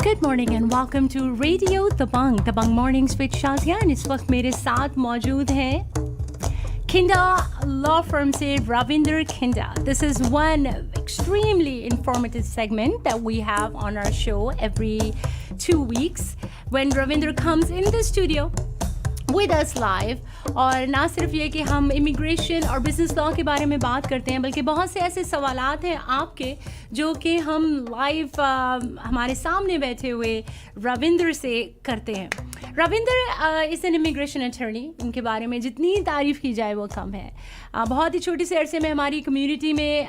Good morning and welcome to Radio Dabang Mornings with Shazia and इस वक्त मेरे साथ मौजूद हैं Khinda Law Firm से Ravinder Khinda. This is one extremely informative segment that we have on our show every 2 weeks when Ravinder comes in the studio with us live. और ना सिर्फ ये कि हम इमिग्रेशन और बिजनेस लॉ के बारे में बात करते हैं बल्कि बहुत से ऐसे सवालात हैं आपके जो कि हम लाइव हमारे सामने बैठे हुए रविंदर से करते हैं. Ravinder is an immigration attorney. इनके बारे में जितनी तारीफ़ की जाए वो कम है. बहुत ही छोटे से अरसे में हमारी कम्युनिटी में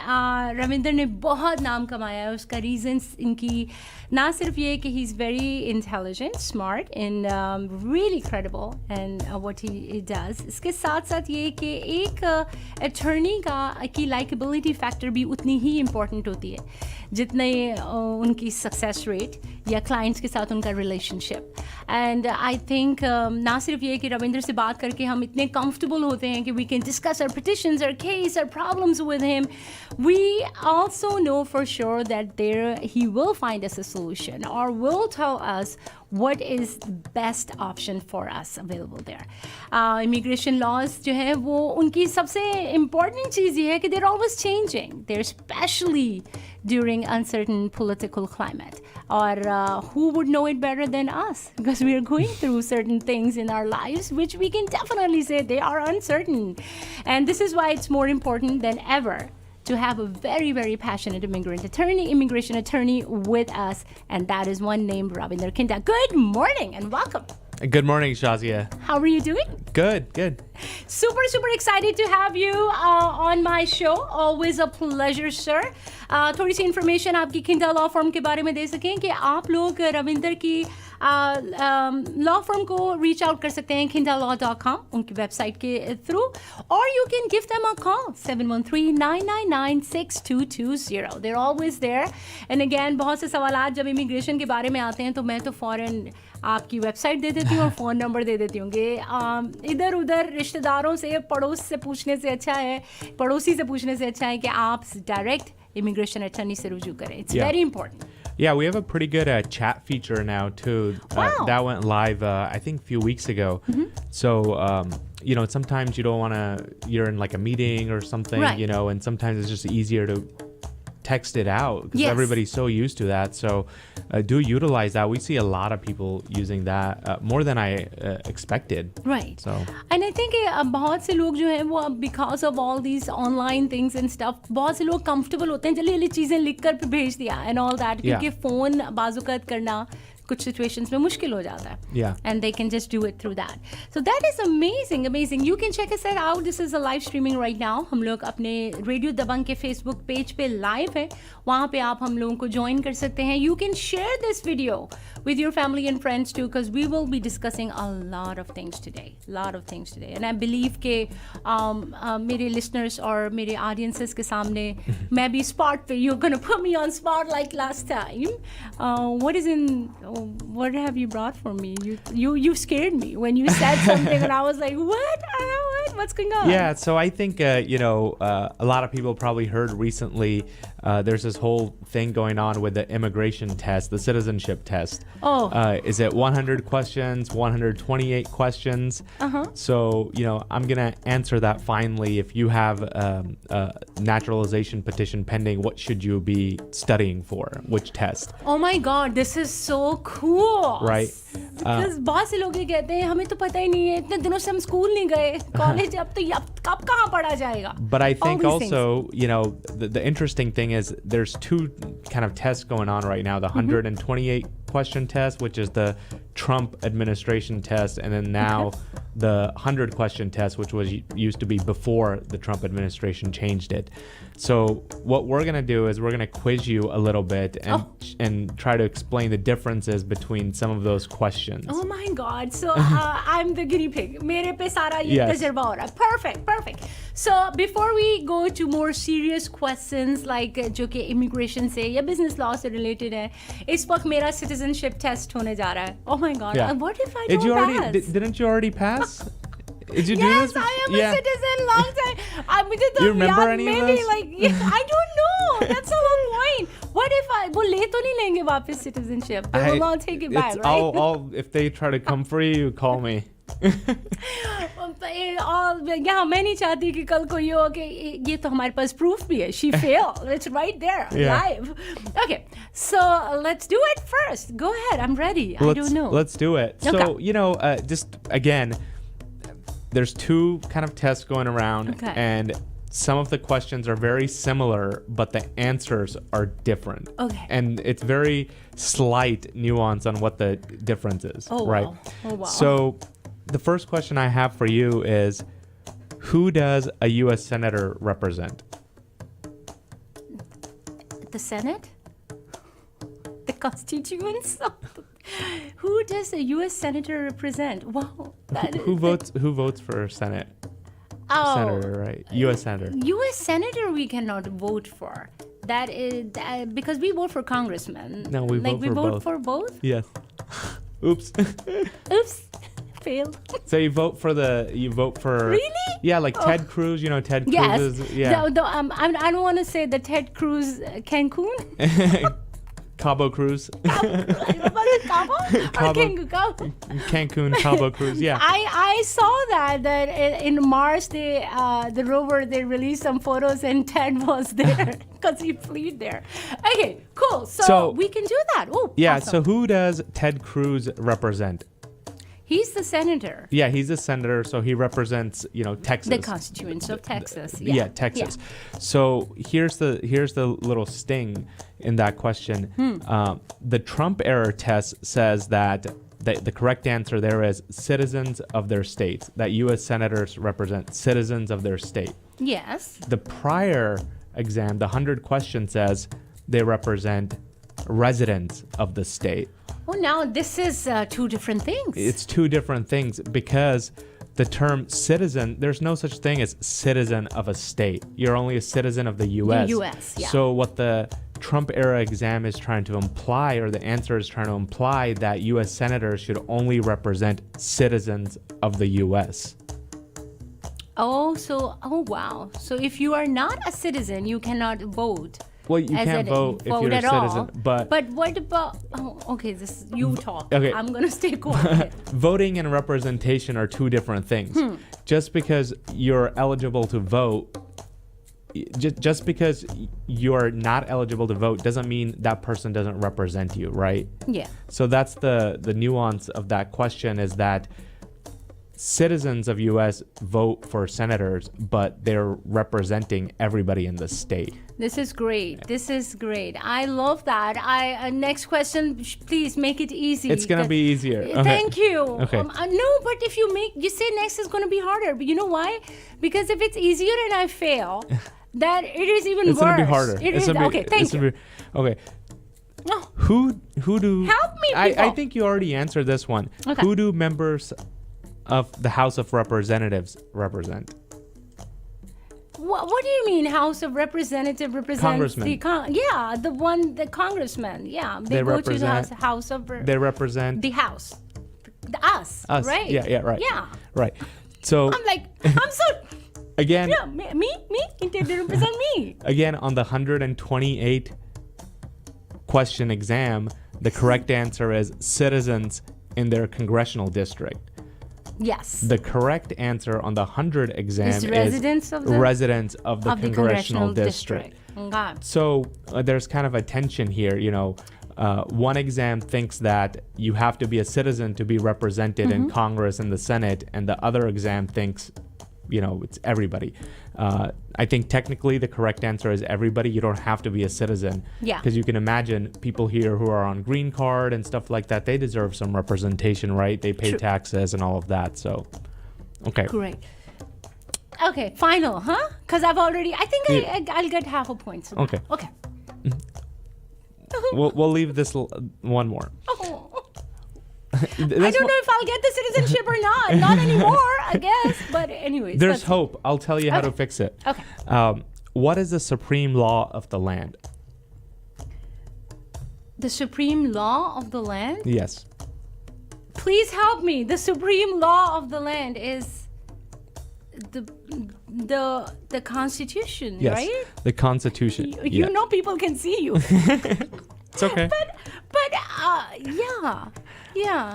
रविंदर ने बहुत नाम कमाया है. उसका रीज़न्स इनकी ना सिर्फ ये कि he is very intelligent, smart and really credible and what he does. इसके साथ साथ ये कि एक अटर्नी की लाइकेबिलिटी फैक्टर भी उतनी ही इम्पॉर्टेंट होती है जितने उनकी सक्सेस रेट या क्लाइंट्स के साथ उनका रिलेशनशिप. एंड आई थिंक ना सिर्फ ये कि रविंदर से बात करके हम इतने कंफर्टेबल होते हैं कि we can discuss our petitions, our case, our problems with him. We also know for sure that there he will find us a solution or will tell us what is the best option for us available there. Immigration laws जो है वो उनकी सबसे important चीज़ ये है कि they're always changing. They're especially during uncertain political climate. Or who would know it better than us? Because we are going through certain things in our lives which we can definitely say they are uncertain. And this is why it's more important than ever to have a very, very passionate immigration attorney with us, and that is one named Ravinder Khinda. Good morning and welcome. Good morning, Shazia. How are you doing? Good. Super excited to have you on my show. Always a pleasure, sir. थोड़ी सी information आपकी Khinda law firm के बारे में दे सकें कि आप लोग रविंदर की लॉ फर्म को रीच आउट कर सकते हैं khindalaw.com उनकी वेबसाइट के थ्रू, और you can give them a call 713-999-6220. They're always there. And again, बहुत से सवालात जब इमिग्रेशन के बारे में आते हैं तो मैं तो फ़ौरन आपकी वेबसाइट दे देती हूँ और फ़ोन नंबर दे देती हूँ कि इधर उधर रिश्तेदारों से पड़ोसी से पूछने से अच्छा है कि आप डायरेक्ट इमिग्रेशन अटर्नी से रुजू करें. It's very important. Yeah, we have a pretty good chat feature now too. Wow. That went live, I think, a few weeks ago. Mm-hmm. So, sometimes you don't want to, you're in like a meeting or something, right. And sometimes it's just easier to text it out because yes. everybody's so used to that. So do utilize that. We see a lot of people using that, more than I expected. Right. So and I think बहुत से लोग जो हैं वो because of all these online things and stuff, बहुत से लोग comfortable होते हैं जल्दी चीज़ें लिख कर भेज दिया and all that, क्योंकि फ़ोन बाजुकात करना कुछ situations में मुश्किल हो जाता है. Yeah. And they can just do it through that. So that is amazing. You can check us out. This is a live streaming right now. हम लोग अपने रेडियो दबंग के Facebook पेज पे live है. वहाँ पे आप हम लोगों को join कर सकते हैं. You can share this video with your family and friends too, because we will be discussing a lot of things today. And I believe कि मेरे listeners और मेरे audiences के सामने मैं भी spot पे, you're gonna put me on spot like last time. What have you brought for me? You scared me when you said something and I was like, what? What's going on? Yeah, so I think, a lot of people probably heard recently there's this whole thing going on with the immigration test, the citizenship test. Oh. Is it 100 questions, 128 questions? Uh-huh. So, I'm going to answer that finally. If you have a naturalization petition pending, what should you be studying for? Which test? Oh my God, this is so cool. Right. Because बहुत से लोग ये कहते हैं हमें तो पता ही नहीं है, इतने दिनों से हम स्कूल नहीं गए, कॉलेज अब कब कहाँ पढ़ा जाएगा. But I think also, the interesting thing is there's two kind of tests going on right now. The 128 question test, which is the Trump administration test, and then now the 100 question test, which was used to be before the Trump administration changed it. So what we're going to do is we're going to quiz you a little bit and try to explain the differences between some of those questions. Oh my God. So I'm the guinea pig. मेरे पे सारा ये तजुर्बा हो रहा है. Perfect. So before we go to more serious questions like जो कि immigration से या business law से related है, इस वक्त मेरा citizenship test होने जा रहा है. Oh my God. Yeah. What if I don't pass? Didn't you already pass? Did you do Yes, this? I am a citizen. Long time. मुझे तो You remember याद any of maybe this? like I don't know. That's the whole point. What if वो ले तो नहीं लेंगे वापस citizenship? They will not take it back, it's- right? if they try to come for you, call me. और यहाँ मैं नहीं चाहती कि कल को ये हो कि ये तो हमारे पास proof भी है. She failed. It's right there, Yeah. live. Okay, so let's do it first. Go ahead. I'm ready. I don't know. Let's do it. So, Okay. you know, just again, there's two kind of tests going around, Okay. and some of the questions are very similar, but the answers are different. Okay. And it's very slight nuance on what the difference is, Oh, right? wow. Oh, wow. So, the first question I have for you is, who does a U.S. Senator represent? The Senate? The constituents? Who does a U.S. Senator represent? Wow. Who votes for Senate? Oh, Senator, right? U.S. Senator. U.S. Senator we cannot vote for. That is because we vote for congressmen. No, we vote for both. For both? Yes. Oops. Oops. Failed. So you vote for Really? Yeah, like Ted Cruz, you know, Ted Cruz Yes. is, yeah. I don't want to say the Ted Cruz Cancun. Cabo Cruz. Was it Cabo? Or Cabo. Cancun, Cabo Cruz, yeah. I saw that in Mars the rover they released some photos and Ted was there because he flew there. Okay, cool. So we can do that. Oh, Yeah, awesome. so who does Ted Cruz represent? He's the senator. Yeah, he's a senator, so he represents, you know, Texas. The constituents of Texas. Yeah, Texas. So here's the little sting in that question. The Trump era test says that the correct answer there is citizens of their states. That U.S. senators represent citizens of their state. Yes. The prior exam, the 100 question says they represent residents of the state. Oh, now this is two different things. It's two different things because the term citizen, there's no such thing as citizen of a state. You're only a citizen of the U.S. The U.S., yeah. So what the Trump era exam is trying to imply, or the answer is trying to imply, that U.S. senators should only represent citizens of the U.S. Oh, wow. So if you are not a citizen, you cannot vote. Well, you can't vote if you're a at citizen, all. but what about? Oh, okay. This you talk. Okay. I'm gonna stay quiet. voting and representation are two different things. Just because you're eligible to vote, just because you're not eligible to vote doesn't mean that person doesn't represent you, right? Yeah. So that's the nuance of that question, is that citizens of U.S. vote for senators, but they're representing everybody in the state. This is great. This is great. I love that. Next question, please make it easy. It's gonna be easier. Okay. Thank you. Okay. No, but if you say next is gonna be harder. But you know why? Because if it's easier and I fail, that it is even It's worse. gonna be harder. It is. Okay. Thank you. Okay. Oh, Who do? Help me, I people. think you already answered this one. Okay. Who do members of the House of Representatives represent? what do you mean? House of Representative represents Congressman. the congressman. Yeah, they go to the House of. They represent The House. Us. us. Right. Yeah. Right. Yeah. Right. So I'm so. again, Yeah, me. They represent me. again, on the 128 question exam, the correct answer is citizens in their congressional district. Yes. The correct answer on the 100 exam Is is residents of the congressional district. Okay. So there's kind of a tension here, you know. One exam thinks that you have to be a citizen to be represented in Congress and the Senate, and the other exam thinks, you know, it's everybody. I think technically the correct answer is everybody. You don't have to be a citizen. Yeah. Because you can imagine people here who are on green card and stuff like that, they deserve some representation, right? They pay True. taxes and all of that. So, okay. Great. Okay, final, huh? Because I think I'll get half a point. So Okay. Okay. We'll leave this one more. Oh. I don't know if I'll get the citizenship or not. Not anymore, I guess. But anyways. There's hope. I'll tell you how to fix it. Okay. What is the supreme law of the land? The supreme law of the land? Yes. Please help me. The supreme law of the land is the Constitution, Yes, right? the Constitution. You Yeah. know, people can see you. It's okay. But yeah.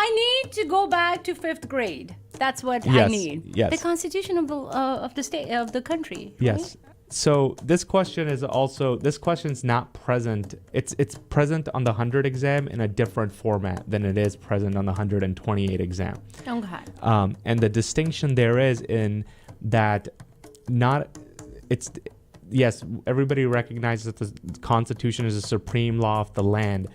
I need to go back to 5th grade. That's what I Yes, need. yes. The Constitution of the state of the country. Right? Yes. So this question's not present. It's present on the 100 exam in a different format than it is present on the 128 exam. Okay. And the distinction there is in that yes, everybody recognizes that the Constitution is the supreme law of the land,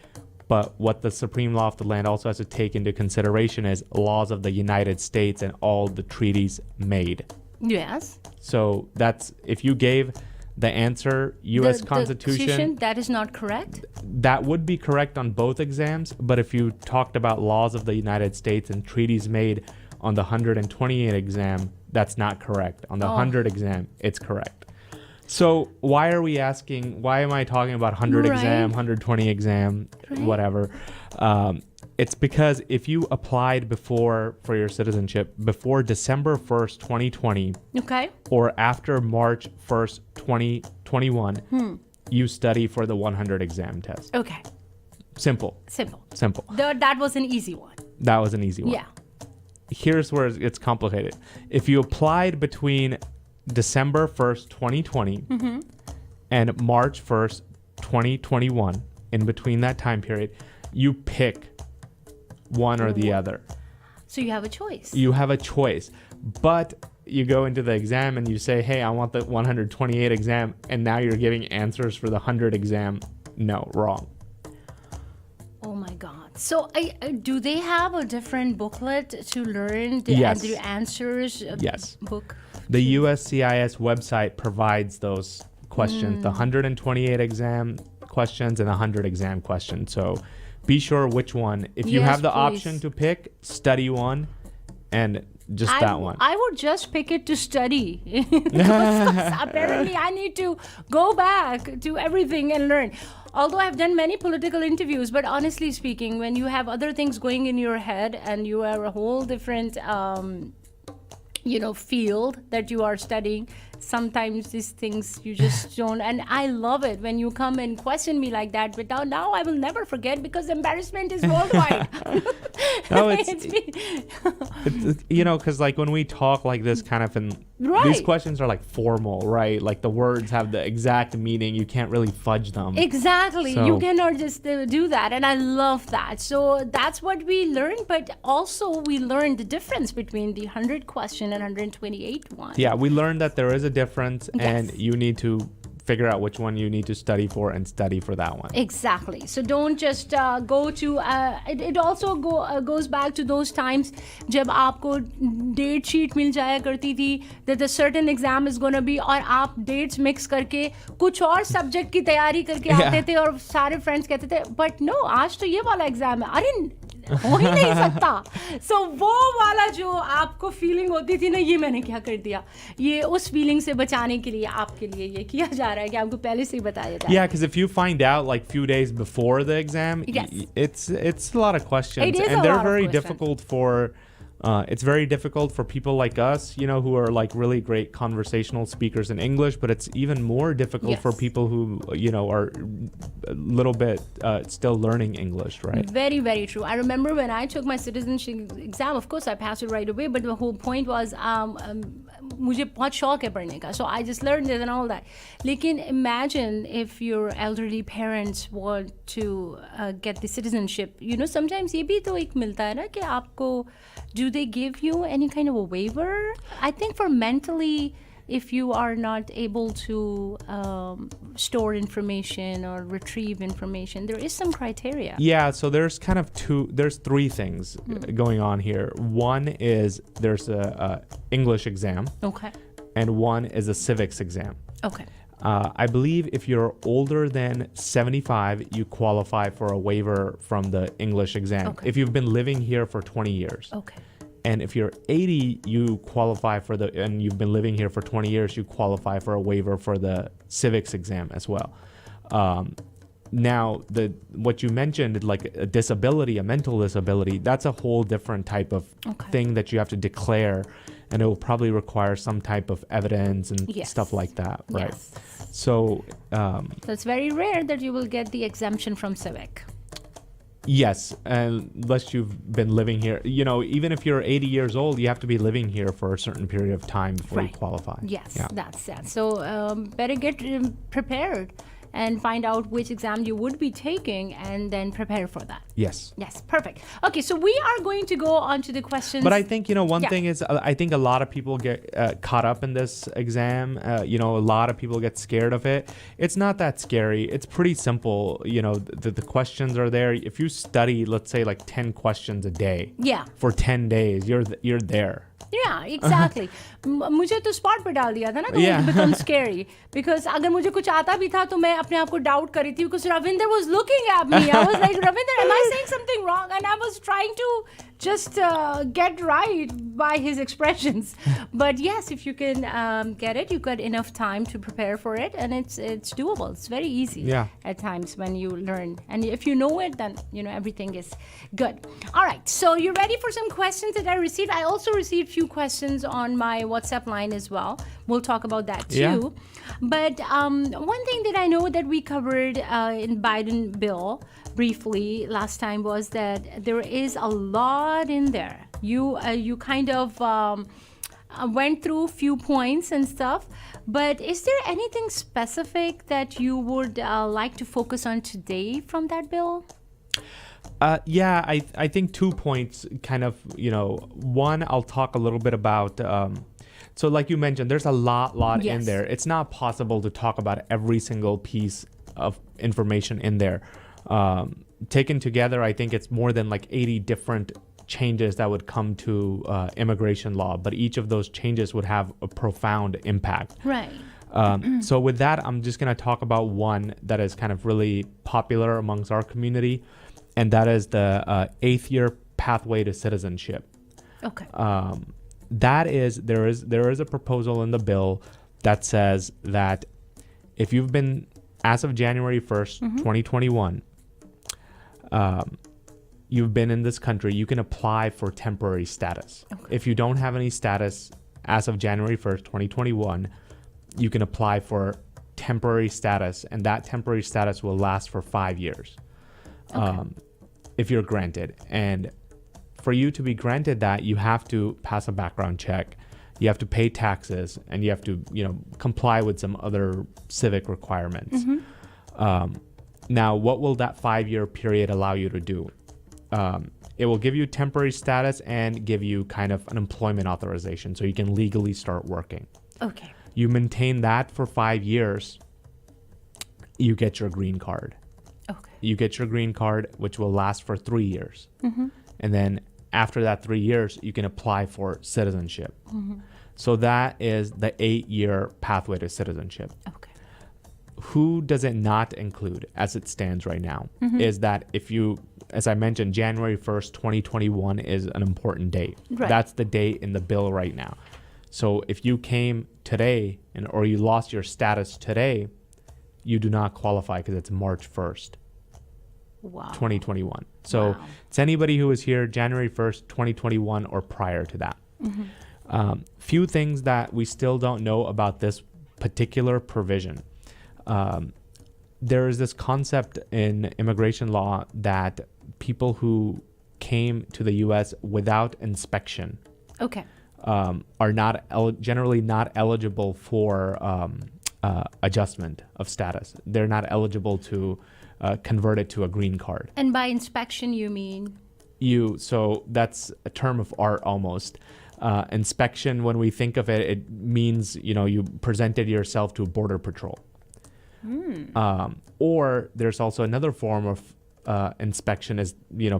but what the supreme law of the land also has to take into consideration is laws of the United States and all the treaties made. Yes. So that's, if you gave the answer U.S. Constitution, that is not correct. that would be correct on both exams. But if you talked about laws of the United States and treaties made on the 128 exam, that's not correct. On the 100 exam, it's correct. So why am I talking about 100 exam, 120 exam, whatever? It's because if you applied for your citizenship before December 1st, 2020, Okay. or after March 1st, 2021, you study for the 100 exam test. Okay. Simple. That was an easy one. That was an easy one. Yeah. Here's where it's complicated. If you applied between December 1st, 2020 and March 1st, 2021, in between that time period, you pick one or the other. So you have a choice. You have a choice. But you go into the exam and you say, hey, I want the 128 exam, and now you're giving answers for the 100 exam. No, wrong. Oh my God. So do they have a different booklet to learn the answers? Yes. Book. The USCIS website provides those questions, the 128 exam questions and the 100 exam questions. So be sure which one. If you have the option to pick, study one and just that one. I would just pick it to study. Apparently, I need to go back to everything and learn. Although I've done many political interviews, but honestly speaking, when you have other things going in your head and you are a whole different field that you are studying, sometimes these things you just don't. And I love it when you come and question me like that, but now I will never forget, because embarrassment is worldwide. No, it's because like when we talk like this kind of, and these questions are like formal, right? Like the words have the exact meaning. You can't really fudge them. Exactly. So, you cannot just do that. And I love that. So that's what we learned. But also we learned the difference between the 100 question and 128 one. Yeah, we learned that there is a difference, and you need to figure out which one you need to study for and study for that one. Exactly. So don't just go to it also goes back to those times जब आपको date sheet मिल जाया करती थी that the certain exam is going to be, और आप dates mix करके कुछ और subject की तैयारी करके आते थे और सारे friends कहते थे but no, आज तो ये वाला exam है, अरे हो ही नहीं सकता. So वो वाला जो आपको feeling होती थी ना, ये मैंने क्या कर दिया, ये उस feeling से बचाने के लिए आपके लिए ये किया जा रहा है कि आपको पहले से ही बताया जाए. Yeah, because if you find out like few days before the exam, it's a lot of questions, and they're very difficult for. It's very difficult for people like us, who are like really great conversational speakers in English, but it's even more difficult for people who, are a little bit still learning English, right? Very, very true. I remember when I took my citizenship exam, of course I passed it right away, but the whole point was मुझे बहुत शौक है पढ़ने का, so I just learned it and all that. लेकिन imagine if your elderly parents want to get the citizenship, sometimes ये भी तो एक मिलता है ना कि आपको, do they give you any kind of a waiver? I think for mentally, if you are not able to store information or retrieve information, there is some criteria. Yeah, so there's there's three things going on here. One is there's a English exam. Okay. And one is a civics exam. Okay. I believe if you're older than 75, you qualify for a waiver from the English exam. Okay. If you've been living here for 20 years. Okay. And if you're 80, you qualify and you've been living here for 20 years, you qualify for a waiver for the civics exam as well. Now, what you mentioned, like a disability, a mental disability, that's a whole different type of thing that you have to declare. and it will probably require some type of evidence and Yes. stuff like that, right? Yes. So, So it's very rare that you will get the exemption from civic. yes, unless you've been living here. Even if you're 80 years old, you have to be living here for a certain period of time before you Right. qualify. Yes, Yeah. that's that. So better get prepared and find out which exam you would be taking and then prepare for that. Yes. Yes, perfect. Okay, so we are going to go on to the questions. But I think, one Yeah. thing is, I think a lot of people get caught up in this exam. A lot of people get scared of it. It's not that scary. It's pretty simple. The questions are there. If you study, let's say, like 10 questions a day Yeah. for 10 days, you're there. Yeah, exactly. मुझे तो spot पे डाल दिया था ना, तो Yeah. it becomes scary because अगर मुझे कुछ आता भी था तो मैं अपने आप को डाउट करी थी because Ravinder was looking at me. I was like, Ravinder, am I saying something wrong? And I was trying to just get right by his expressions. But yes, if you can get it, you got enough time to prepare for it, and it's doable. It's very easy Yeah. at times when you learn. And if you know it, then everything is good. All right, so you ready for some questions that I received? I also received few questions on my WhatsApp line as well. We'll talk about that too. Yeah. But one thing that I know that we covered in Biden bill briefly last time was that there is a lot in there. You kind of went through few points and stuff, but is there anything specific that you would like to focus on today from that bill? Yeah, I think 2 points kind of, one, I'll talk a little bit about, so like you mentioned, there's a lot Yes. in there. It's not possible to talk about every single piece of information in there. Taken together, I think it's more than like 80 different changes that would come to immigration law, but each of those changes would have a profound impact. Right. So with that, I'm just going to talk about one that is kind of really popular amongst our community, and that is the 8th year pathway to citizenship. Okay. There is a proposal in the bill that says that if you've been, as of January 1st, 2021, you've been in this country, you can apply for temporary status. Okay. If you don't have any status as of January 1st, 2021, you can apply for temporary status, and that temporary status will last for 5 years. Okay. If you're granted. And for you to be granted that, you have to pass a background check, you have to pay taxes, and you have to, comply with some other civic requirements. Now, what will that 5-year period allow you to do? It will give you temporary status and give you kind of an employment authorization, so you can legally start working. Okay. You maintain that for 5 years, you get your green card. Okay. You get your green card, which will last for 3 years. And then after that 3 years, you can apply for citizenship. So that is the 8-year pathway to citizenship. Okay. Who does it not include as it stands right now is that if you, as I mentioned, January 1st, 2021 is an important date. Right. That's the date in the bill right now. So if you came today or you lost your status today, you do not qualify because it's March 1st, Wow. 2021. So Wow. it's anybody who was here January 1st, 2021 or prior to that. Few things that we still don't know about this particular provision. There is this concept in immigration law that people who came to the U.S. without inspection Okay. are not generally not eligible for adjustment of status. They're not eligible to convert it to a green card. And by inspection, you mean? So that's a term of art almost. Inspection, when we think of it, it means, you presented yourself to Border Patrol. Or there's also another form of inspection is,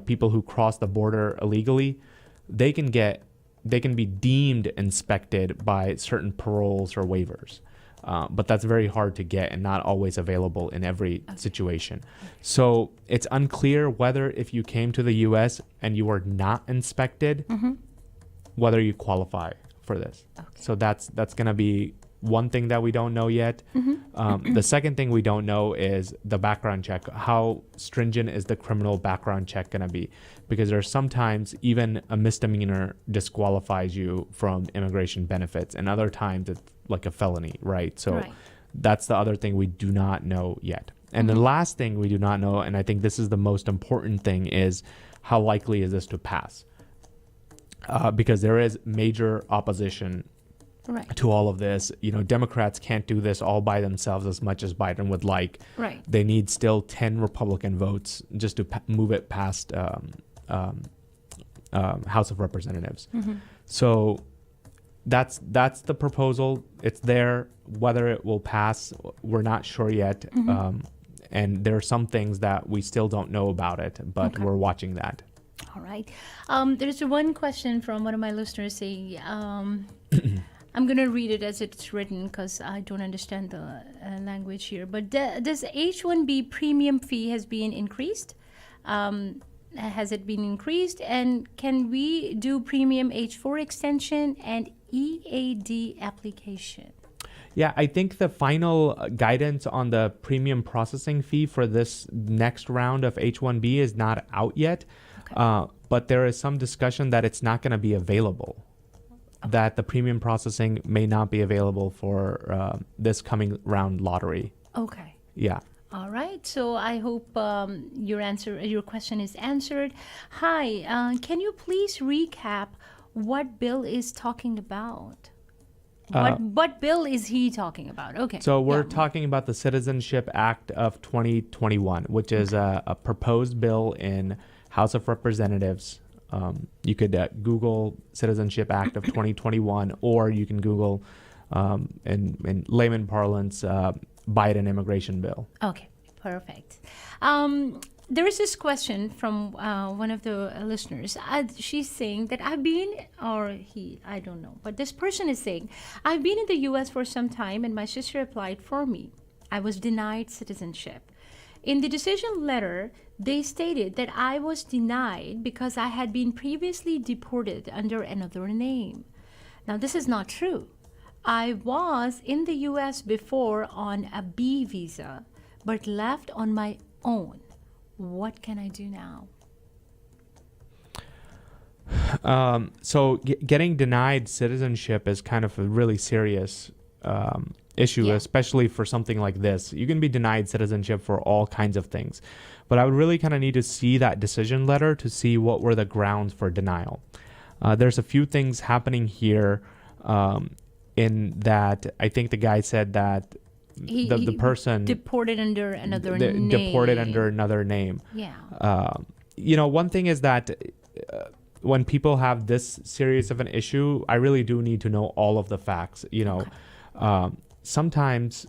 people who cross the border illegally, they can be deemed inspected by certain paroles or waivers. But that's very hard to get and not always available in every situation. So it's unclear whether if you came to the U.S. and you were not inspected, whether you qualify for this. Okay. So that's going to be one thing that we don't know yet. The second thing we don't know is the background check. How stringent is the criminal background check going to be? Because there's sometimes even a misdemeanor disqualifies you from immigration benefits, and other times it's like a felony, right? So that's the other thing we do not know yet. And the last thing we do not know, and I think this is the most important thing, is how likely is this to pass? Because there is major opposition to all of this. You know, Democrats can't do this all by themselves as much as Biden would like. They need still 10 Republican votes just to move it past House of Representatives. So that's the proposal. It's there. Whether it will pass, we're not sure yet. And there are some things that we still don't know about it, but we're watching that. All right. There's one question from one of my listeners saying, I'm going to read it as it's written because I don't understand the language here. But does H-1B premium fee has been increased? Has it been increased? And can we do premium H-4 extension and EAD application? Yeah, I think the final guidance on the premium processing fee for this next round of H-1B is not out yet. But there is some discussion that it's not going to be available. That the premium processing may not be available for this coming round lottery. Okay. Yeah. All right. So I hope your question is answered. Hi. Can you please recap what bill is talking about? What bill is he talking about? Okay. So we're talking about the Citizenship Act of 2021, which is a proposed bill in House of Representatives. You could Google Citizenship Act of 2021, or you can Google, in layman parlance, Biden immigration bill. Okay, perfect. There is this question from one of the listeners. She's saying that I don't know, but this person is saying, I've been in the U.S. for some time and my sister applied for me. I was denied citizenship. In the decision letter, they stated that I was denied because I had been previously deported under another name. Now, this is not true. I was in the U.S. before on a B visa, but left on my own. What can I do now? So getting denied citizenship is kind of a really serious issue, especially for something like this. You can be denied citizenship for all kinds of things, but I would really kind of need to see that decision letter to see what were the grounds for denial. There's a few things happening here in that I think the guy said that the person deported under another name. Deported under another name. Yeah. One thing is that when people have this serious of an issue, I really do need to know all of the facts. Sometimes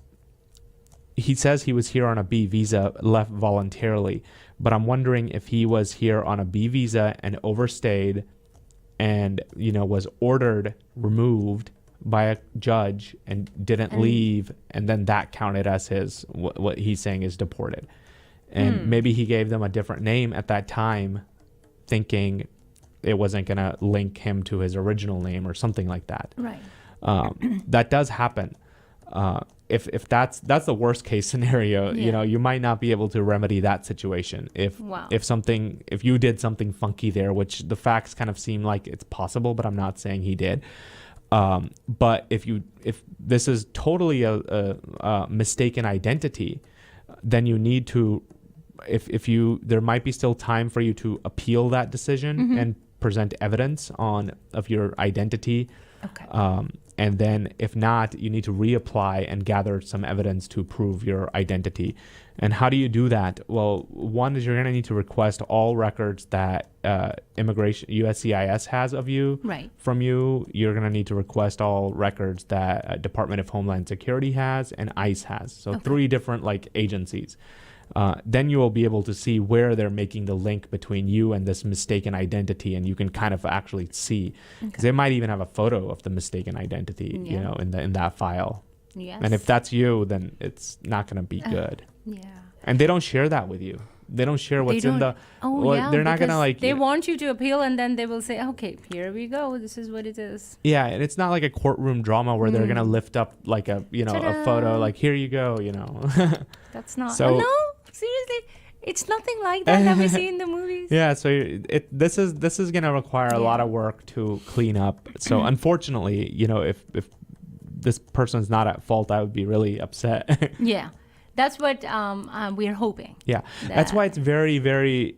he says he was here on a B visa, left voluntarily, but I'm wondering if he was here on a B visa and overstayed and, was ordered removed by a judge and didn't leave, and then that counted as his, what he's saying is deported. And maybe he gave them a different name at that time, thinking it wasn't going to link him to his original name or something like that. Right. That does happen. If that's the worst case scenario, you might not be able to remedy that situation. If you did something funky there, which the facts kind of seem like it's possible, but I'm not saying he did. But if this is totally a mistaken identity, then you need to, there might be still time for you to appeal that decision and present evidence of your identity. Okay. And then if not, you need to reapply and gather some evidence to prove your identity. And how do you do that? Well, one is you're going to need to request all records that immigration USCIS has of you from you. You're going to need to request all records that Department of Homeland Security has and ICE has. So 3 different agencies. Then you will be able to see where they're making the link between you and this mistaken identity, and you can kind of actually see. Because they might even have a photo of the mistaken identity, in that file. Yes. And if that's you, then it's not going to be good. Yeah. And they don't share that with you. they don't share what's in the. Oh, well, yeah. they're not gonna because like. They want you to appeal, and then they will say, "Okay, here we go. This is what it is." Yeah, and it's not like a courtroom drama where they're gonna lift up like a Ta-da. a photo like here you go. That's not. So- oh, no, seriously, it's nothing like that we see in the movies. Yeah, so this is gonna require a lot of work to clean up. So unfortunately, if this person's not at fault, I would be really upset. Yeah, that's what we're hoping. Yeah, that's why it's very, very,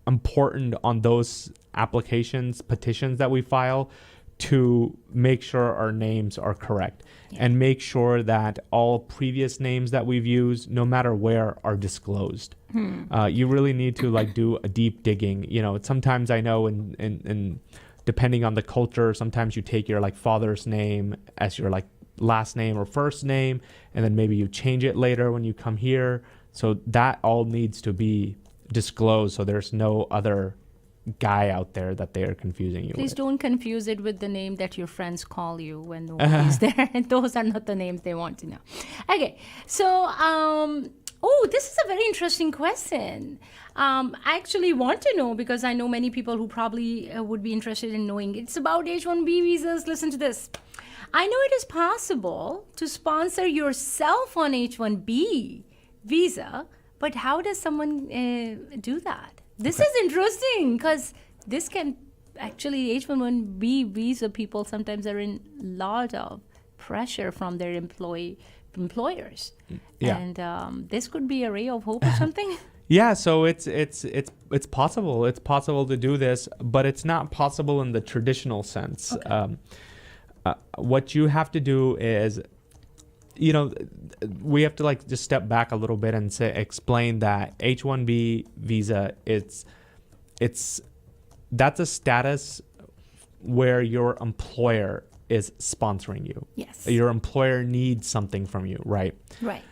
important on those applications, petitions that we file to make sure our names are correct and make sure that all previous names that we've used, no matter where, are disclosed. You really need to like do a deep digging. Sometimes I know in depending on the culture, sometimes you take your like father's name as your like last name or first name, and then maybe you change it later when you come here. So that all needs to be disclosed, so there's no other guy out there that they are confusing you Please with. don't confuse it with the name that your friends call you when no one is there. Those are not the names they want to know. Okay, so this is a very interesting question. I actually want to know because I know many people who probably would be interested in knowing. It's about H-1B visas. Listen to this. I know it is possible to sponsor yourself on H-1B visa, but how does someone do that? This is interesting because this can actually H-1B visa people sometimes are in a lot of pressure from their employers. Yeah. And this could be a ray of hope or something. Yeah, so it's possible. It's possible to do this, but it's not possible in the traditional sense. Okay. What you have to do is, we have to like just step back a little bit and explain that H-1B visa, that's a status where your employer is sponsoring you. Yes. Your employer needs something from you, right? Right.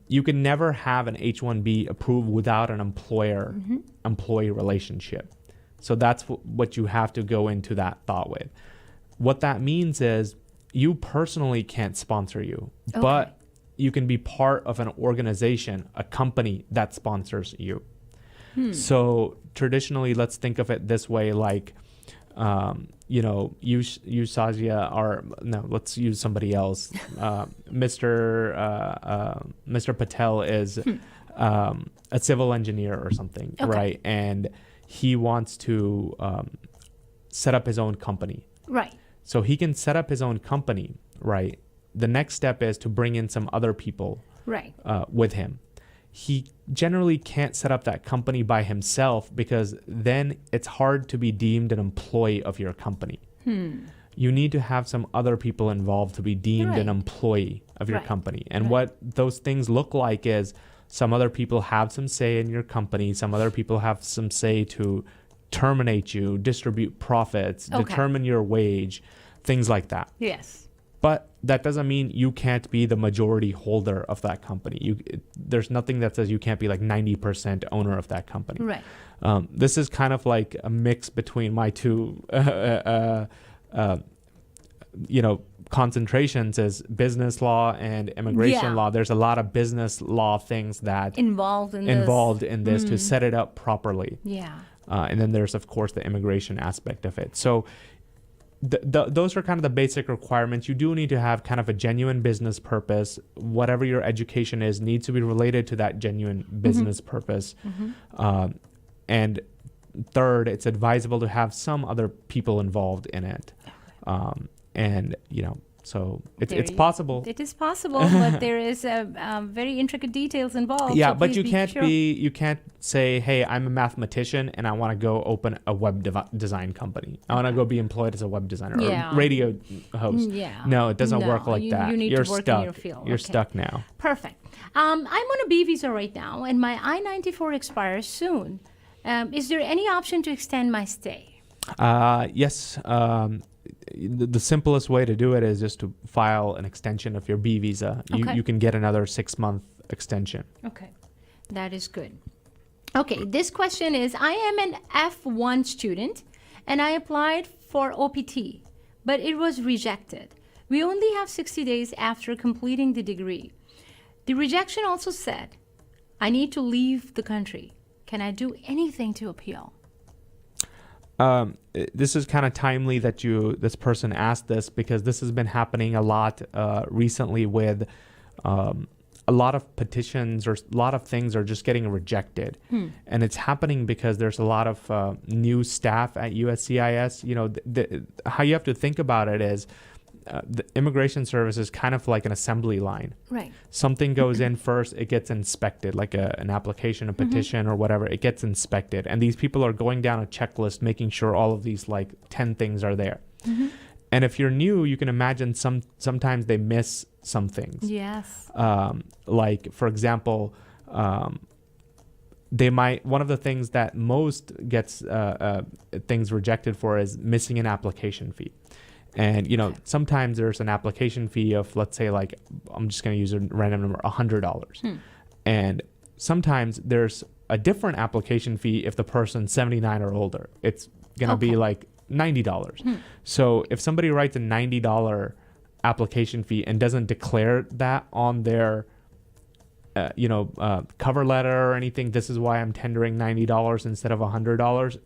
You can never have an H-1B approved without an employer-employee relationship. So that's what you have to go into that thought with. What that means is you personally can't sponsor you, but you can be part of an organization, a company that sponsors you. So traditionally, let's think of it this way, like, you Shazia, or no, let's use somebody else. Mr. Patel is a civil engineer or something, right? And he wants to set up his own company. Right. So he can set up his own company, right? The next step is to bring in some other people with him. He generally can't set up that company by himself because then it's hard to be deemed an employee of your company. You need to have some other people involved to be deemed an employee of your company. And what those things look like is some other people have some say in your company. Some other people have some say to terminate you, distribute profits, determine your wage, things like that. Yes. But that doesn't mean you can't be the majority holder of that company. There's nothing that says you can't be like 90% owner of that company. Right. This is kind of like a mix between my two, concentrations is business law and immigration law. There's a lot of business law things that involved in this to set it up properly. Yeah. And then there's, of course, the immigration aspect of it. So those are kind of the basic requirements. You do need to have kind of a genuine business purpose. Whatever your education is needs to be related to that genuine business purpose. And third, it's advisable to have some other people involved in it. So it's possible. It is possible, but there is very intricate details involved. Yeah, so but you can't sure. you can't say, hey, I'm a mathematician and I want to go open a web design company. I want to go be employed as a web designer or radio host. No, it doesn't work like that. You need You're to work stuck. in your field. You're stuck now. Perfect. I'm on a B visa right now, and my I-94 expires soon. Is there any option to extend my stay? Yes. The simplest way to do it is just to file an extension of your B visa. You can get another 6-month extension. Okay, that is good. Okay, this question is, I am an F1 student and I applied for OPT, but it was rejected. We only have 60 days after completing the degree. The rejection also said, I need to leave the country. Can I do anything to appeal? This is kind of timely that this person asked this, because this has been happening a lot recently with a lot of petitions, or a lot of things are just getting rejected. And it's happening because there's a lot of new staff at USCIS. You know, how you have to think about it is the immigration service is kind of like an assembly line. Right. Something goes in first, it gets inspected, like an application, a petition or whatever, it gets inspected. And these people are going down a checklist, making sure all of these like 10 things are there. And if you're new, you can imagine sometimes they miss some things. Yes. Like, for example, they might, one of the things that most gets things rejected for is missing an application fee. And, you know, sometimes there's an application fee of, let's say, like, I'm just going to use a random number, $100. And sometimes there's a different application fee if the person's 79 or older. It's going to be like $90. So if somebody writes a $90 application fee and doesn't declare that on their, cover letter or anything, this is why I'm tendering $90 instead of $100,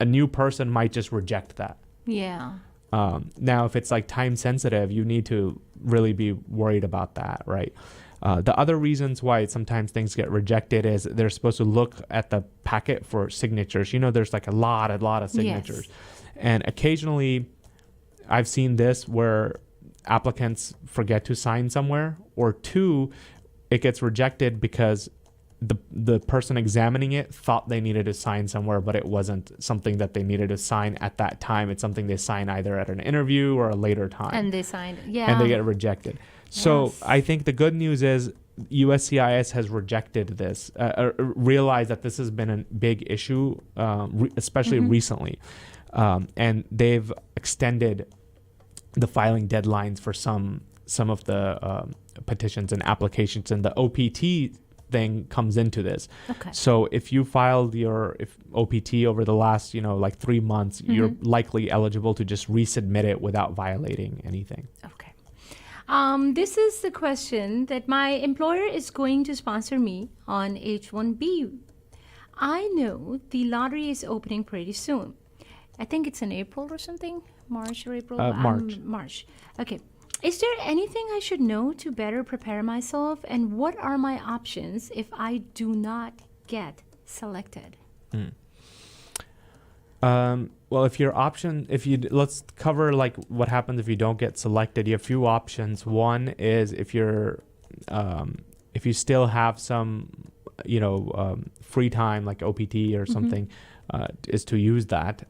a new person might just reject that. Yeah. Now, if it's like time sensitive, you need to really be worried about that, right? The other reasons why sometimes things get rejected is they're supposed to look at the packet for signatures. You know, there's like a lot of signatures. Yes. And occasionally I've seen this where applicants forget to sign somewhere, or two, it gets rejected because the person examining it thought they needed to sign somewhere, but it wasn't something that they needed to sign at that time. It's something they sign either at an interview or a later time. And they signed, yeah. And they get rejected. So I think the good news is USCIS has rejected this, realized that this has been a big issue, especially recently. And they've extended the filing deadlines for some of the petitions and applications, and the OPT thing comes into this. Okay. So if you filed your OPT over the last, like 3 months, you're likely eligible to just resubmit it without violating anything. Okay. This is the question that my employer is going to sponsor me on H-1B. I know the lottery is opening pretty soon. I think it's in April or something. March or April? March. Okay. Is there anything I should know to better prepare myself? And what are my options if I do not get selected? Well, let's cover like what happens if you don't get selected. You have a few options. One is if you still have some, free time like OPT or something, is to use that.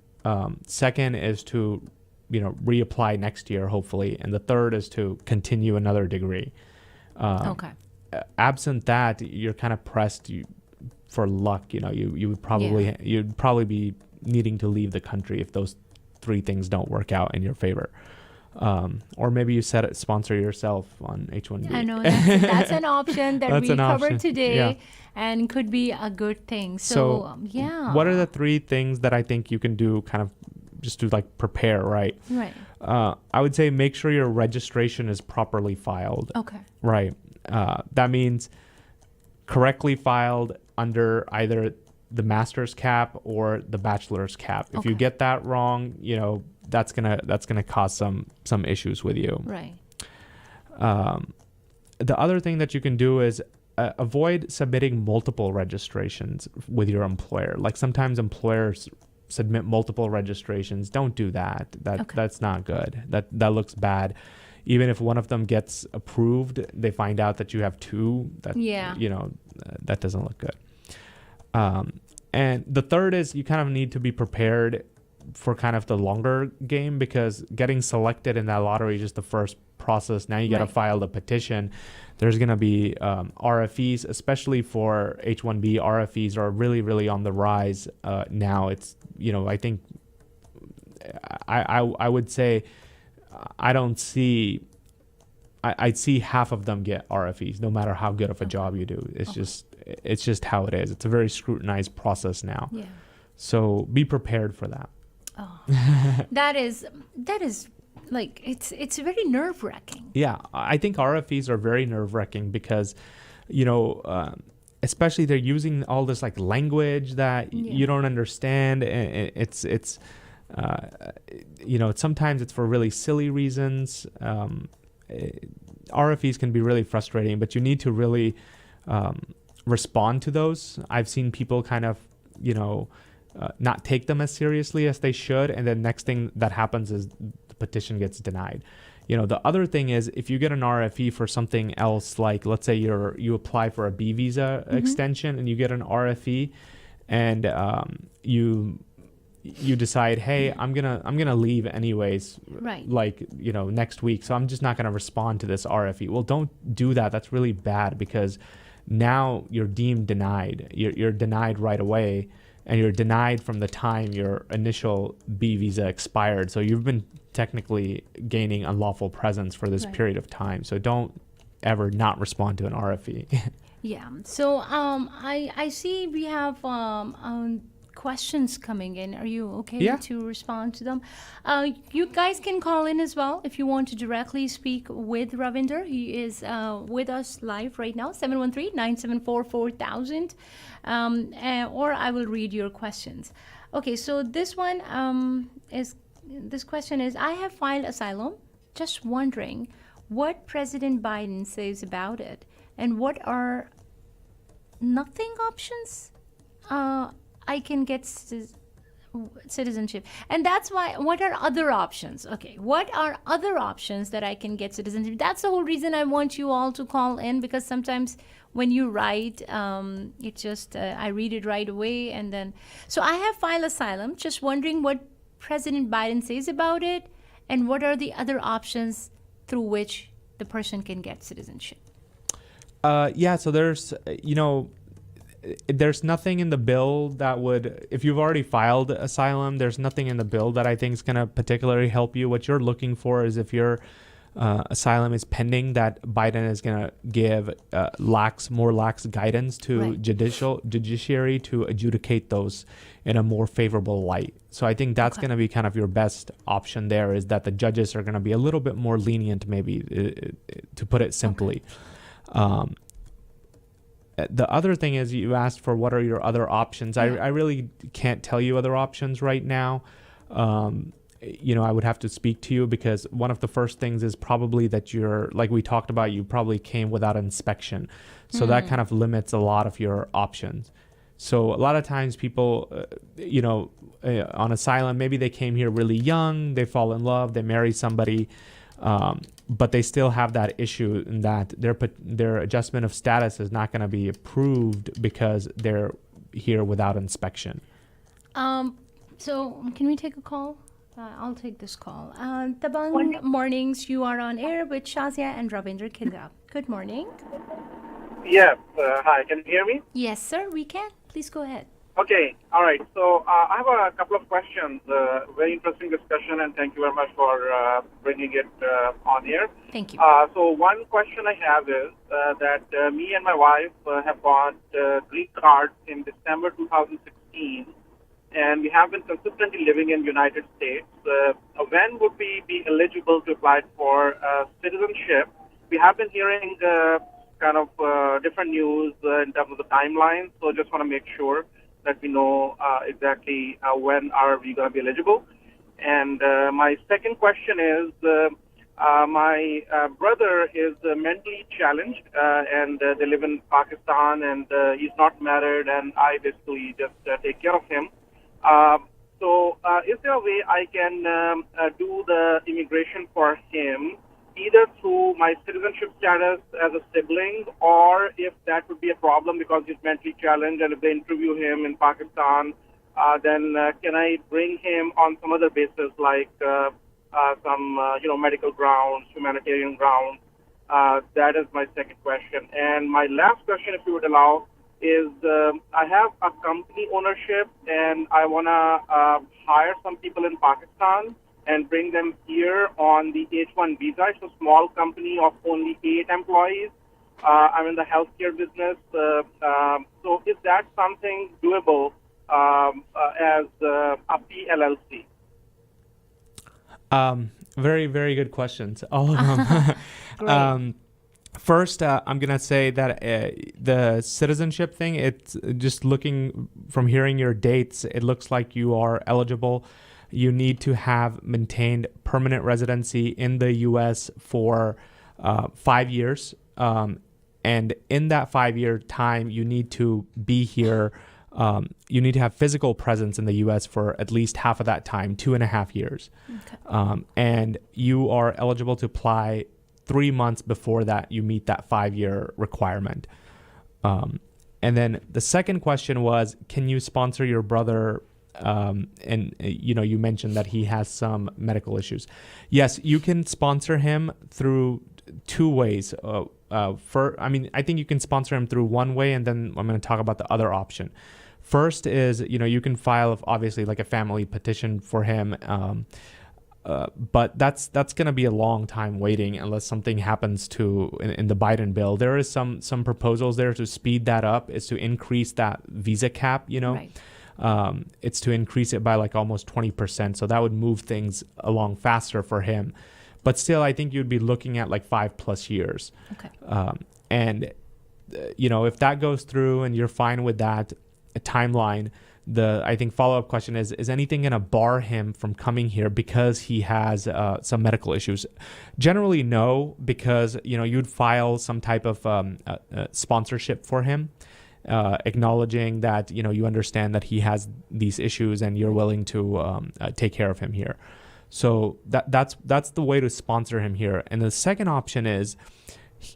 Second is to reapply next year, hopefully. And the third is to continue another degree. Okay. Absent that, you're kind of pressed for luck. You'd probably be needing to leave the country if those three things don't work out in your favor. Or maybe you sponsor yourself on H-1B. I know that's an option that we covered today, and could be a good thing. So what are the three things that I think you can do kind of just to like prepare, right? Right. I would say make sure your registration is properly filed. Okay. Right. That means correctly filed under either the master's cap or the bachelor's cap. If you get that wrong, that's gonna cause some issues with you. Right. The other thing that you can do is avoid submitting multiple registrations with your employer. Like sometimes employers submit multiple registrations. Don't do that. That's not good. That looks bad. Even if one of them gets approved, they find out that you have two. That doesn't look good. And the third is you kind of need to be prepared for kind of the longer game, because getting selected in that lottery is just the first process. Now you got to file the petition. There's going to be RFEs, especially for H-1B. RFEs are really, really on the rise now. It's, I think I would say I'd see half of them get RFEs, no matter how good of a job you do. It's just how it is. It's a very scrutinized process now. Yeah. So be prepared for that. Oh, that is like, it's very nerve-wracking. Yeah, I think RFEs are very nerve-wracking because, especially they're using all this like language that you don't understand. And it's sometimes it's for really silly reasons. RFEs can be really frustrating, but you need to really respond to those. I've seen people kind of, not take them as seriously as they should. And then next thing that happens is the petition gets denied. The other thing is if you get an RFE for something else, like let's say you apply for a B visa extension and you get an RFE and you decide, hey, I'm gonna leave anyways, right? Like next week, so I'm just not gonna respond to this RFE. Well, don't do that. That's really bad because now you're deemed denied. You're denied right away, and you're denied from the time your initial B visa expired. So you've been technically gaining unlawful presence for this period of time. So don't ever not respond to an RFE. Yeah. So I see we have questions coming in. Are you okay to respond to them? You guys can call in as well if you want to directly speak with Ravinder. He is with us live right now, 713-974-4000. Or I will read your questions. Okay, so this question is, I have filed asylum, just wondering what President Biden says about it and what are nothing options I can get citizenship. And that's why, what are other options? Okay, what are other options that I can get citizenship? That's the whole reason I want you all to call in, because sometimes when you write, it just, I read it right away. And then, so I have filed asylum, just wondering what President Biden says about it and what are the other options through which the person can get citizenship. So there's nothing in the bill that would, if you've already filed asylum, there's nothing in the bill that I think is going to particularly help you. What you're looking for is if your asylum is pending, that Biden is going to give more lax guidance to judiciary to adjudicate those in a more favorable light. So I think that's going to be kind of your best option there, is that the judges are going to be a little bit more lenient, maybe, to put it simply. The other thing is, you asked for what are your other options. I really can't tell you other options right now. I would have to speak to you, because one of the first things is probably that you're, like we talked about, you probably came without inspection. So that kind of limits a lot of your options. So a lot of times people, on asylum, maybe they came here really young, they fall in love, they marry somebody, but they still have that issue in that their adjustment of status is not going to be approved because they're here without inspection. So can we take a call? I'll take this call. Tabang Mornings, you are on air with Shazia and Ravinder Khinda. Good morning. Yes. Hi, can you hear me? Yes, sir, we can. Please go ahead. Okay. All right. So I have a couple of questions. Very interesting discussion, and thank you very much for bringing it on here. Thank you. So one question I have is that me and my wife have got green cards in December 2016, and we have been consistently living in the United States. When would we be eligible to apply for citizenship? We have been hearing different news in terms of the timeline, so just want to make sure that we know exactly when are we going to be eligible. And my second question is, my brother is mentally challenged, and they live in Pakistan, and he's not married, and I basically just take care of him. So is there a way I can do the immigration for him, either through my citizenship status as a sibling, or if that would be a problem because he's mentally challenged, and if they interview him in Pakistan, then can I bring him on some other basis, like some medical grounds, humanitarian grounds? That is my second question. And my last question, if you would allow, is I have a company ownership, and I want to hire some people in Pakistan and bring them here on the H-1 visa. It's a small company of only 8 employees. I'm in the healthcare business. So is that something doable as a PLLC? Very, very good questions. All of them. First, I'm going to say that the citizenship thing, it's just looking from hearing your dates, it looks like you are eligible. You need to have maintained permanent residency in the U.S. for 5 years. And in that 5-year time, you need to be here. You need to have physical presence in the U.S. for at least half of that time, 2.5 years. Okay. And you are eligible to apply 3 months before that you meet that 5-year requirement. And then the second question was, can you sponsor your brother? And you mentioned that he has some medical issues. Yes, you can sponsor him through 2 ways. I think you can sponsor him through one way, and then I'm going to talk about the other option. First is, you can file obviously like a family petition for him. But that's going to be a long time waiting unless something happens in the Biden bill. There is some proposals there to speed that up, is to increase that visa cap, Right. It's to increase it by like almost 20%. So that would move things along faster for him. But still, I think you'd be looking at like 5+ years. Okay. And if that goes through and you're fine with that timeline, I think follow-up question is anything going to bar him from coming here because he has some medical issues? Generally, no, because, you'd file some type of sponsorship for him, acknowledging that, you understand that he has these issues and you're willing to take care of him here. So that's the way to sponsor him here. And the second option is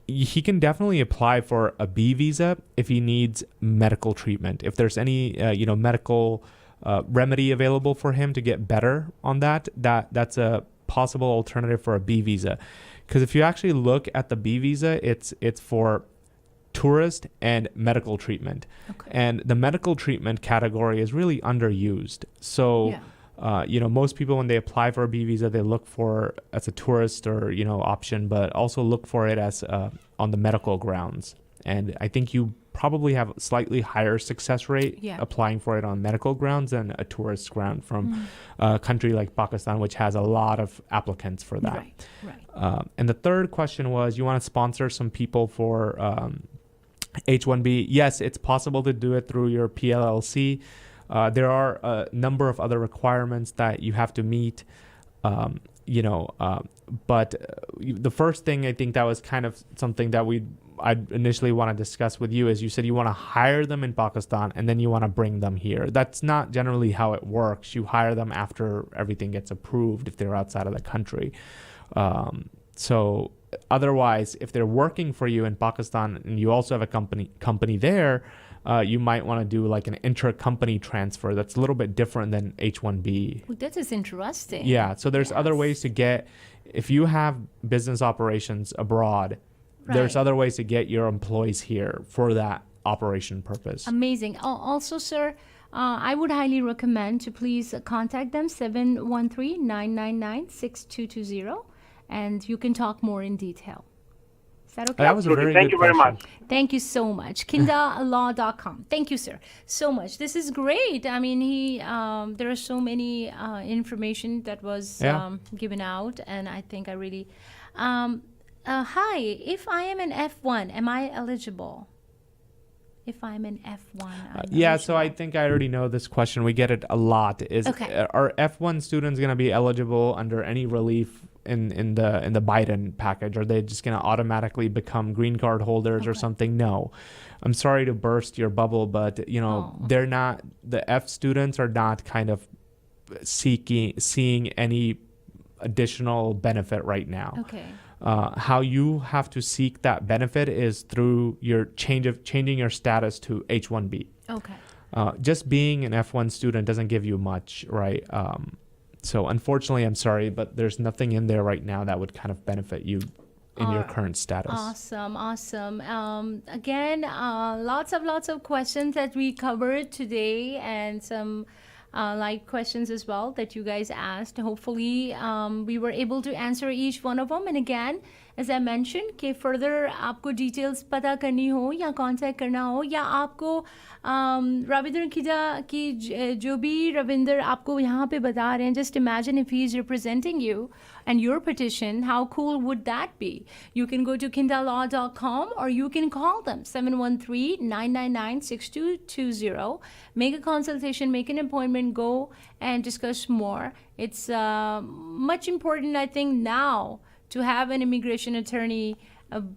he can definitely apply for a B visa if he needs medical treatment. If there's any medical remedy available for him to get better on that's a possible alternative for a B visa. Because if you actually look at the B visa, it's for tourist and medical treatment. Okay. And the medical treatment category is really underused. So yeah. Most people, when they apply for a B visa, they look for as a tourist or, option, but also look for it as on the medical grounds. And I think you probably have a slightly higher success rate applying for it on medical grounds than a tourist ground from a country like Pakistan, which has a lot of applicants for that. Right. And the third question was, you want to sponsor some people for H-1B. Yes, it's possible to do it through your PLLC. There are a number of other requirements that you have to meet, but the first thing I think that was kind of something that I'd initially want to discuss with you is you said you want to hire them in Pakistan and then you want to bring them here. That's not generally how it works. You hire them after everything gets approved if they're outside of the country. So otherwise, if they're working for you in Pakistan and you also have a company there, you might want to do like an intra-company transfer that's a little bit different than H-1B. Well, that is interesting. Yeah, so there's other ways to get, if you have business operations abroad, there's other ways to get your employees here for that operation purpose. Amazing. Also, sir, I would highly recommend to please contact them, 713-999-6220, and you can talk more in detail. Is that okay? That was a very Thank good you very question. much. Thank you so much. KhindaLaw.com. Thank you, sir, so much. This is great. I mean, there are so many information that was given out, and I think I really... hi, if I am an F1, am I eligible? If I'm an F1, so I think I already know this question. We get it a lot. Are F1 students going to be eligible under any relief in the Biden package? Are they just going to automatically become green card holders or something? No. I'm sorry to burst your bubble, but they're not. The F students are not kind of seeing any additional benefit right now. Okay. How you have to seek that benefit is through your changing your status to H-1B. Okay. Just being an F1 student doesn't give you much, right? So unfortunately, I'm sorry, but there's nothing in there right now that would kind of benefit you in your current status. Awesome. Again, lots of questions that we covered today, and some light questions as well that you guys asked. Hopefully, we were able to answer each one of them. And again, as I mentioned कि further आपको details पता करनी हो या contact करना हो या आपको रविंदर खिंडा की जो भी रविंदर आपको यहाँ पे बता रहे हैं, just imagine if he is representing you and your petition, how cool would that be? You can go to khindalaw.com or you can call them 713-999-6220. Make a consultation, make an appointment, go and discuss more. It's much important, I think, now to have an immigration attorney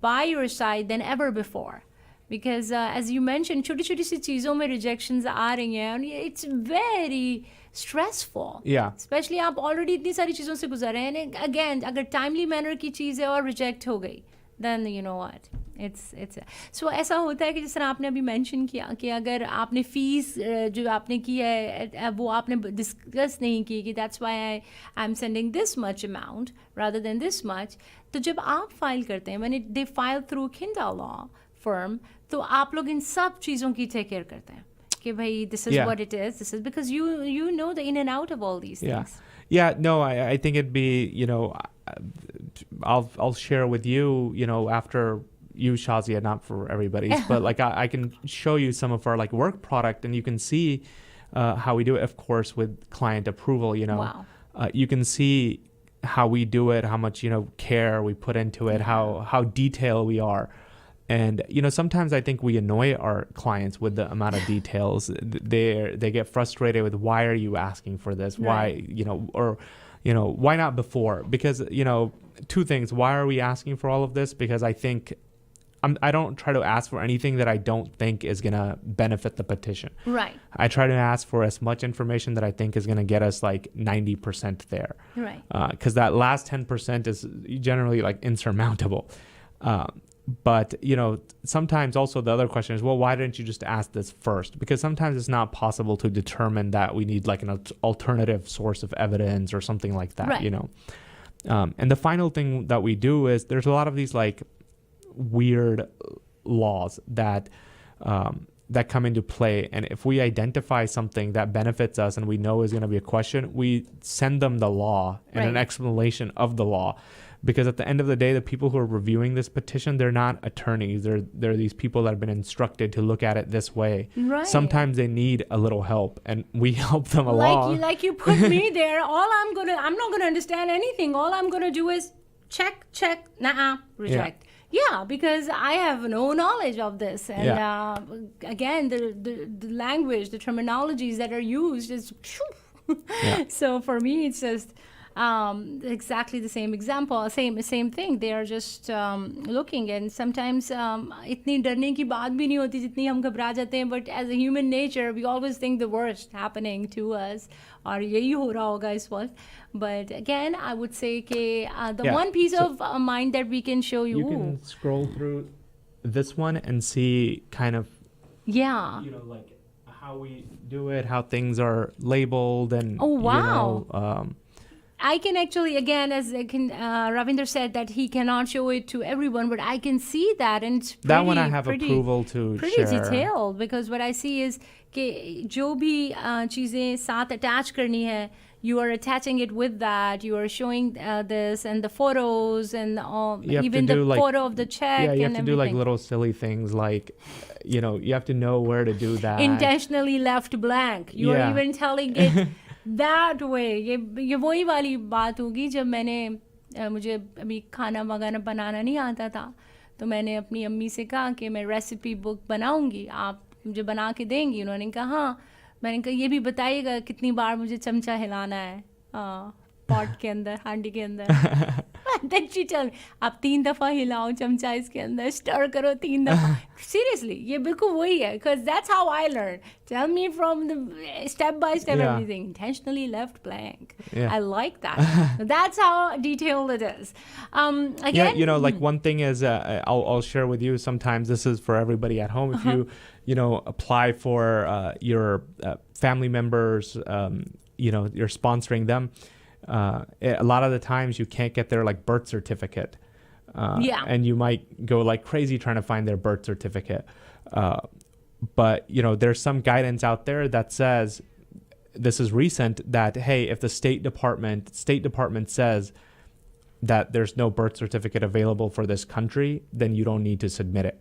by your side than ever before. Because as you mentioned, छोटी-छोटी सी चीज़ों में rejections आ रही हैं and it's very stressful. Yeah. Especially आप already इतनी सारी चीज़ों से गुजर रहे हैं and again अगर timely manner की चीज़ है और reject हो गई, then you know what, it's so ऐसा होता है कि जिस तरह आपने अभी mention किया कि अगर आपने fees जो आपने की है वो आपने discuss नहीं की कि that's why I'm sending this much amount rather than this much, तो जब आप file करते हैं when they file through Khinda Law firm, तो आप लोग इन सब चीज़ों की take care करते हैं कि भाई this is what it is, this is because you know the in and out of all these things. Yeah, no, I think it'd be, you know, I'll share with you, you know, after you, Shazia, not for everybody, but like I can show you some of our like work product and you can see how we do it, of course, with client approval, you know. Wow. You can see how we do it, how much, you know, care we put into it, how detailed we are. And, you know, sometimes I think we annoy our clients with the amount of details. They get frustrated with, why are you asking for this? Why, you know, or, you know, why not before? Because, you know, two things. Why are we asking for all of this? Because I think I don't try to ask for anything that I don't think is going to benefit the petition. Right. I try to ask for as much information that I think is going to get us like 90% there. Right. Because that last 10% is generally like insurmountable. But, you know, sometimes also the other question is, well, why didn't you just ask this first? Because sometimes it's not possible to determine that we need like an alternative source of evidence or something like that, you know. And the final thing that we do is there's a lot of these like weird laws that that come into play. And if we identify something that benefits us and we know is going to be a question, we send them the law and an explanation of the law. Because at the end of the day, the people who are reviewing this petition, they're not attorneys. They're these people that have been instructed to look at it this way. Right. Sometimes they need a little help, and we help them along. Like you put me there. I'm not gonna understand anything. All I'm gonna do is check, nah, reject. Yeah, because I have no knowledge of this, and again, the language, the terminologies that are used is. So for me, it's just. Exactly the same example, same thing. They are just looking, and sometimes इतनी डरने की बात भी नहीं होती जितनी हम घबरा जाते हैं. But as a human nature, we always think the worst happening to us, और यही हो रहा होगा इस वक्त. But again, I would say कि the one piece of mind that we can show you. You can scroll through this one and see kind of. Yeah. You know, like how we do it, how things are labeled, and. Oh wow. You know, I can actually, again, as Ravinder said, that he cannot show it to everyone, but I can see that, and it's pretty, that one I have approval to pretty share. detailed, because what I see is कि जो भी चीज़ें साथ attach करनी है, you are attaching it with that, you are showing this and the photos and all, even the photo of the check. Yeah, you have and to everything. do like little silly things, like, you know, you have to know where to do that. Intentionally left blank. You are even telling it that way. ये वही वाली बात होगी जब मुझे अभी खाना वगैरह बनाना नहीं आता था, तो मैंने अपनी अम्मी से कहा कि मैं रेसिपी बुक बनाऊंगी, आप मुझे बना के देंगी. उन्होंने कहा हाँ. मैंने कहा ये भी बताइएगा कितनी बार मुझे चमचा हिलाना है पॉट के अंदर, हांडी के अंदर. Then she told me, आप 3 दफ़ा हिलाओ चमचा इसके अंदर, स्टर करो 3 दफ़ा. Seriously, ये बिल्कुल वही है, because that's how I learned. Tell me from the step by step everything. Intentionally left blank. I like that. That's how detailed it is. Again, you know, like one thing is, I'll share with you. Sometimes this is for everybody at home. If you know, apply for your family members, you know, you're sponsoring them. A lot of the times you can't get their like birth certificate, and you might go like crazy trying to find their birth certificate. But you know, there's some guidance out there that says, this is recent, that hey, if the State Department says that there's no birth certificate available for this country, then you don't need to submit it.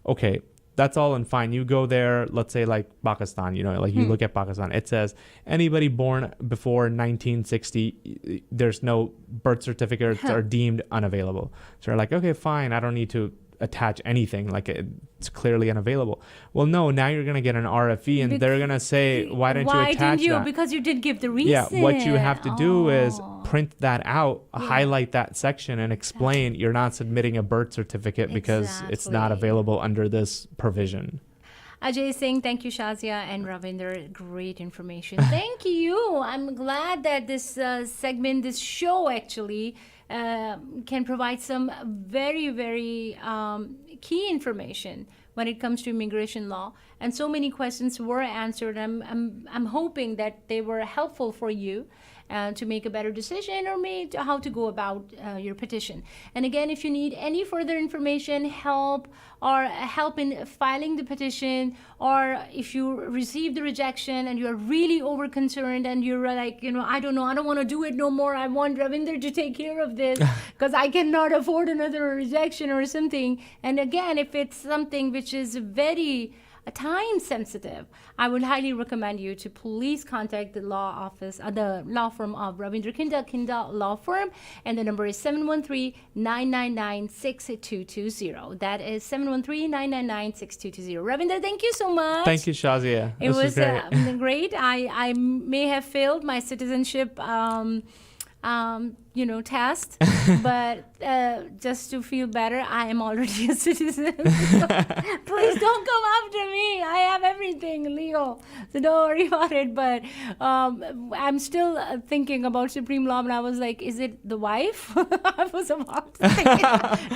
Okay, that's all and fine. You go there, let's say like Pakistan, you look at Pakistan, it says anybody born before 1960, there's no birth certificates are deemed unavailable. So you're like, okay, fine, I don't need to attach anything, like it's clearly unavailable. Well, no, now you're going to get an RFE and they're going to say, why didn't you attach that? Because you did give the reason. Yeah, what you have to do is print that out, highlight that section and explain you're not submitting a birth certificate because it's not available under this provision. Ajay is saying, thank you, Shazia and Ravinder. Great information. Thank you. I'm glad that this segment, this show actually can provide some very, very key information when it comes to immigration law. And so many questions were answered. I'm hoping that they were helpful for you to make a better decision or how to go about your petition. And again, if you need any further information, help in filing the petition, or if you receive the rejection and you're really over concerned and you're like, I don't know, I don't want to do it no more. I want Ravinder to take care of this because I cannot afford another rejection or something. And again, if it's something which is very time sensitive, I would highly recommend you to please contact the law firm of Ravinder Khinda Law Firm, and the number is 713-999-6220. That is 713-999-6220. Ravinder, thank you so much. Thank you, Shazia. It was great. I may have failed my citizenship test, but just to feel better, I am already a citizen. So please don't come after me. I have everything legal, so don't worry about it. But I'm still thinking about Supreme Law, and I was like, is it the wife? I was about to say,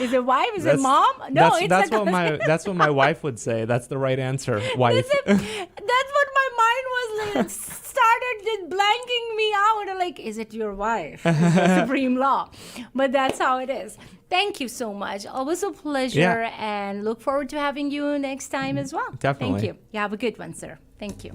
is it wife? Is it mom? No, that's what my wife would say. That's the right answer, wife. That's what my mind was like. Started just blanking me out. I'm like, is it your wife? Supreme Law. But that's how it is. Thank you so much. Always a pleasure, and look forward to having you next time as well. Definitely. Thank you. You have a good one, sir. Thank you.